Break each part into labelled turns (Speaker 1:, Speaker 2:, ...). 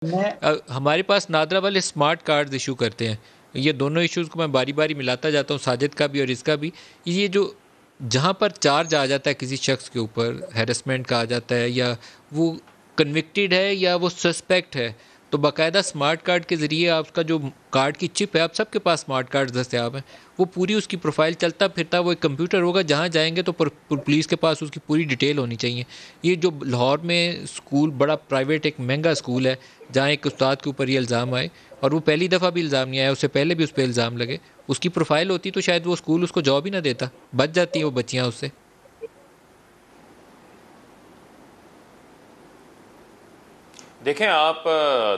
Speaker 1: मैं
Speaker 2: हमारे पास नादरा वाले स्मार्ट कार्ड्स इशू करते हैं। ये दोनों इश्यूज़ को मैं बारी बारी मिलाता जाता हूँ, साजिद का भी और इसका भी। ये जो जहाँ पर चार्ज आ जाता है किसी शख्स के ऊपर, हैरेसमेंट का आ जाता है, या वो कन्विक्टेड है या वो सस्पेक्ट है, तो बाकायदा स्मार्ट कार्ड के ज़रिए आपका जो कार्ड की चिप है, आप सबके पास स्मार्ट कार्ड दस्तियाब हैं, वो पूरी उसकी प्रोफाइल चलता फिरता वो एक कंप्यूटर होगा, जहाँ जाएंगे तो पुलिस के पास उसकी पूरी डिटेल होनी चाहिए। ये जो लाहौर में स्कूल, बड़ा प्राइवेट एक महंगा स्कूल है, जहाँ एक उस्ताद के ऊपर ये इल्ज़ाम आए, और वो पहली दफ़ा भी इल्ज़ाम नहीं आया, उससे पहले भी उस पर इल्ज़ाम लगे, उसकी प्रोफाइल होती तो शायद वो स्कूल उसको जॉब ही ना देता, बच जाती हैं वो बच्चियाँ उससे।
Speaker 3: देखें, आप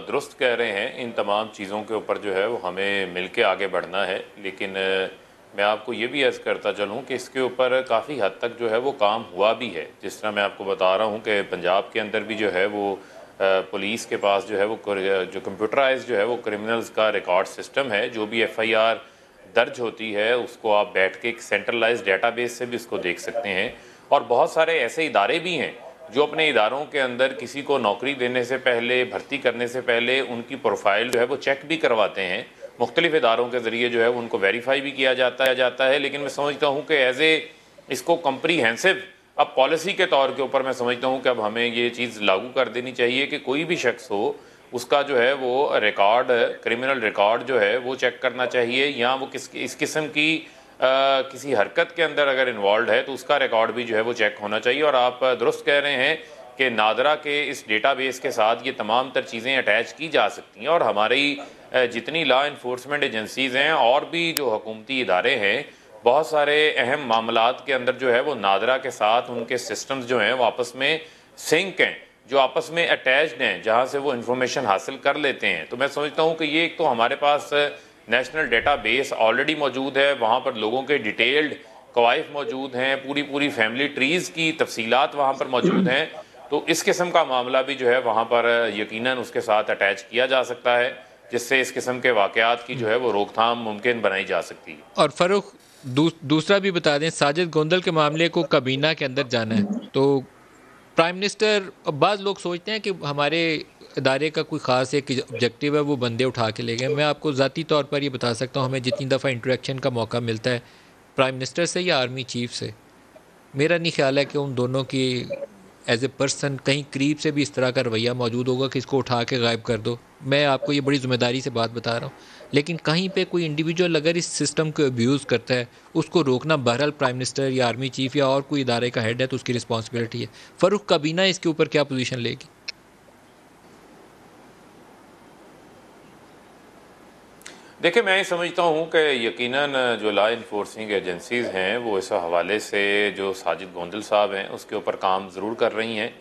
Speaker 3: दुरुस्त कह रहे हैं। इन तमाम चीज़ों के ऊपर जो है वो हमें मिल के आगे बढ़ना है, लेकिन मैं आपको ये भी अर्ज़ करता चलूँ कि इसके ऊपर काफ़ी हद तक जो है वो काम हुआ भी है। जिस तरह मैं आपको बता रहा हूँ कि पंजाब के अंदर भी जो है वो पुलिस के पास जो है वो जो कंप्यूटराइज जो है वो क्रिमिनल्स का रिकॉर्ड सिस्टम है। जो भी एफआईआर दर्ज होती है उसको आप बैठ के एक सेंट्रलाइज डेटाबेस से भी उसको देख सकते हैं। और बहुत सारे ऐसे इदारे भी हैं जो अपने इदारों के अंदर किसी को नौकरी देने से पहले, भर्ती करने से पहले उनकी प्रोफाइल जो है वो चेक भी करवाते हैं। मुख्तलिफ इदारों के ज़रिए जो है उनको वेरीफाई भी किया जाता है। लेकिन मैं समझता हूँ कि एज ए इसको कम्प्रीहेंसिव अब पॉलिसी के तौर के ऊपर मैं समझता हूँ कि अब हमें ये चीज़ लागू कर देनी चाहिए कि कोई भी शख्स हो, उसका जो है वो रिकॉर्ड, क्रिमिनल रिकॉर्ड जो है वो चेक करना चाहिए, या वो इस किस्म की किसी हरकत के अंदर अगर इन्वॉल्व है तो उसका रिकॉर्ड भी जो है वो चेक होना चाहिए। और आप दुरुस्त कह रहे हैं कि नादरा के इस डेटाबेस के साथ ये तमाम तर चीज़ें अटैच की जा सकती हैं, और हमारी जितनी लॉ इन्फोर्समेंट एजेंसीज़ हैं और भी जो हुकूमती इदारे हैं, बहुत सारे अहम मामलात के अंदर जो है वो नादरा के साथ उनके सिस्टम्स जो हैं वो आपस में सिंक हैं, जो आपस में अटैच्ड हैं, जहाँ से वो इन्फॉर्मेशन हासिल कर लेते हैं। तो मैं समझता हूँ कि ये एक तो हमारे पास नेशनल डेटाबेस ऑलरेडी मौजूद है, वहाँ पर लोगों के डिटेल्ड कवाइफ मौजूद हैं, पूरी पूरी फैमिली ट्रीज़ की तफसीलात वहाँ पर मौजूद हैं। तो इस किस्म का मामला भी जो है वहाँ पर यकीनन उसके साथ अटैच किया जा सकता है, जिससे इस किस्म के वाक़यात की जो है वो रोकथाम मुमकिन बनाई जा सकती है।
Speaker 2: और फ़ारूक, दूसरा भी बता दें, साजिद गोंदल के मामले को काबीना के अंदर जाना है, तो प्राइम मिनिस्टर, बाज़ लोग सोचते हैं कि हमारे इदारे का कोई ख़ास एक ऑब्जेक्टिव है, वो बंदे उठा के ले गए। मैं आपको ज़ाती तौर पर ये बता सकता हूँ, हमें जितनी दफ़ा इंटरेक्शन का मौका मिलता है प्राइम मिनिस्टर से या आर्मी चीफ से, मेरा नहीं ख्याल है कि उन दोनों की एज ए पर्सन कहीं करीब से भी इस तरह का रवैया मौजूद होगा कि इसको उठा के गायब कर दो। मैं आपको ये बड़ी ज़िम्मेदारी से बात बता रहा हूँ। लेकिन कहीं पे कोई इंडिविजुअल अगर इस सिस्टम को अब्यूज़ करता है, उसको रोकना बहरहाल प्राइम मिनिस्टर या आर्मी चीफ या और कोई इदारे का हेड है तो उसकी रिस्पॉन्सिबिलिटी है। फ़ारूक, काबीना इसके ऊपर क्या पोजीशन लेगी?
Speaker 3: देखिए, मैं समझता हूँ कि यकीनन जो लॉ इन्फोर्सिंग एजेंसीज़ हैं वो इस हवाले से जो साजिद गोंदल साहब हैं उसके ऊपर काम ज़रूर कर रही हैं,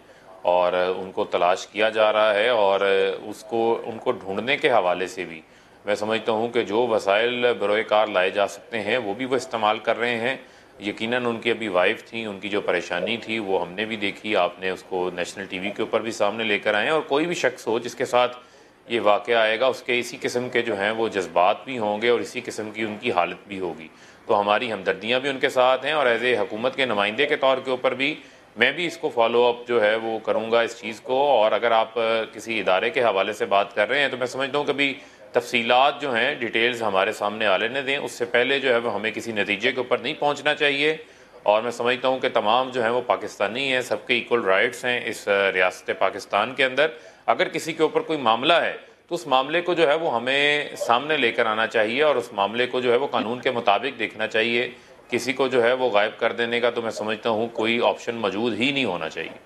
Speaker 3: और उनको तलाश किया जा रहा है। और उसको उनको ढूंढने के हवाले से भी मैं समझता हूँ कि जो वसाइल बरोए कार लाए जा सकते हैं वो भी वो इस्तेमाल कर रहे हैं। यकीनन उनकी अभी वाइफ थी, उनकी जो परेशानी थी वो हमने भी देखी, आपने उसको नेशनल टीवी के ऊपर भी सामने लेकर आए हैं। और कोई भी शख्स हो जिसके साथ ये वाक़या आएगा, उसके इसी किस्म के जो हैं वो जज्बात भी होंगे और इसी किस्म की उनकी हालत भी होगी। तो हमारी हमदर्दियाँ भी उनके साथ हैं, और एज़ ए हुकूमत के नुमाइंदे के तौर के ऊपर भी मैं भी इसको फॉलो अप जो है वो करूँगा इस चीज़ को। और अगर आप किसी इदारे के हवाले से बात कर रहे हैं तो मैं समझता हूँ कभी तफसीलात जो हैं, डिटेल्स हमारे सामने आ लेने दें, उससे पहले जो है वो हमें किसी नतीजे के ऊपर नहीं पहुँचना चाहिए। और मैं समझता हूँ कि तमाम जो हैं वो पाकिस्तानी हैं, सबके इक्वल राइट्स हैं इस रियासत पाकिस्तान के अंदर। अगर किसी के ऊपर कोई मामला है तो उस मामले को जो है वो हमें सामने लेकर आना चाहिए, और उस मामले को जो है वो कानून के मुताबिक देखना चाहिए। किसी को जो है वो गायब कर देने का तो मैं समझता हूँ कोई ऑप्शन मौजूद ही नहीं होना चाहिए।